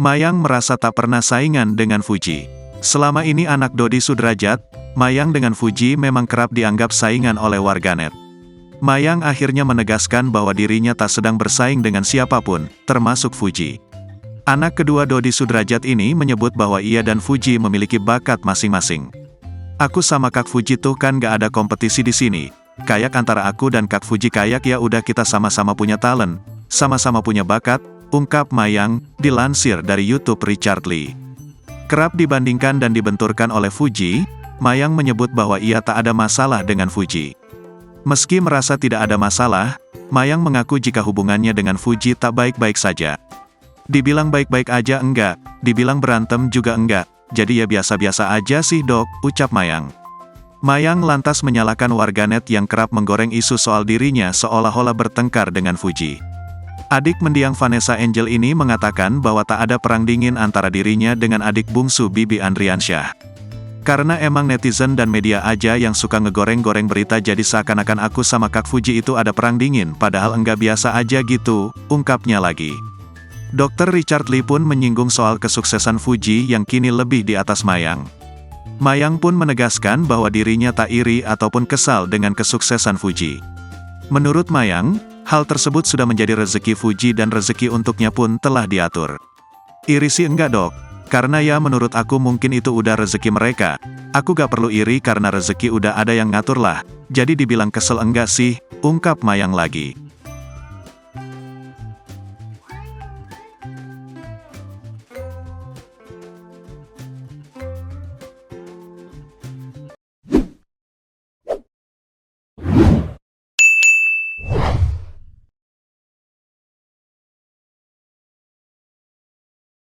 Mayang merasa tak pernah saingan dengan Fuji. Selama ini anak Dodi Sudrajat, Mayang dengan Fuji memang kerap dianggap saingan oleh warganet. Mayang akhirnya menegaskan bahwa dirinya tak sedang bersaing dengan siapapun, termasuk Fuji. Anak kedua Dodi Sudrajat ini menyebut bahwa ia dan Fuji memiliki bakat masing-masing. Aku sama Kak Fuji tuh kan gak ada kompetisi di sini. Kayak antara aku dan Kak Fuji kayak ya udah kita sama-sama punya talent, sama-sama punya bakat, ungkap Mayang, dilansir dari YouTube Richard Lee. Kerap dibandingkan dan dibenturkan oleh Fuji, Mayang menyebut bahwa ia tak ada masalah dengan Fuji. Meski merasa tidak ada masalah, Mayang mengaku jika hubungannya dengan Fuji tak baik-baik saja. Dibilang baik-baik aja enggak, dibilang berantem juga enggak, jadi ya biasa-biasa aja sih dok, ucap Mayang. Mayang lantas menyalahkan warganet yang kerap menggoreng isu soal dirinya seolah-olah bertengkar dengan Fuji. Adik mendiang Vanessa Angel ini mengatakan bahwa tak ada perang dingin antara dirinya dengan adik bungsu Bibi Andriansyah. Karena emang netizen dan media aja yang suka ngegoreng-goreng berita jadi seakan-akan aku sama Kak Fuji itu ada perang dingin, padahal enggak biasa aja gitu, ungkapnya lagi. Dr. Richard Lee pun menyinggung soal kesuksesan Fuji yang kini lebih di atas Mayang. Mayang pun menegaskan bahwa dirinya tak iri ataupun kesal dengan kesuksesan Fuji. Menurut Mayang, hal tersebut sudah menjadi rezeki Fuji dan rezeki untuknya pun telah diatur. Iri sih enggak dok, karena ya menurut aku mungkin itu udah rezeki mereka. Aku gak perlu iri karena rezeki udah ada yang ngatur lah, jadi dibilang kesel enggak sih, ungkap Mayang lagi.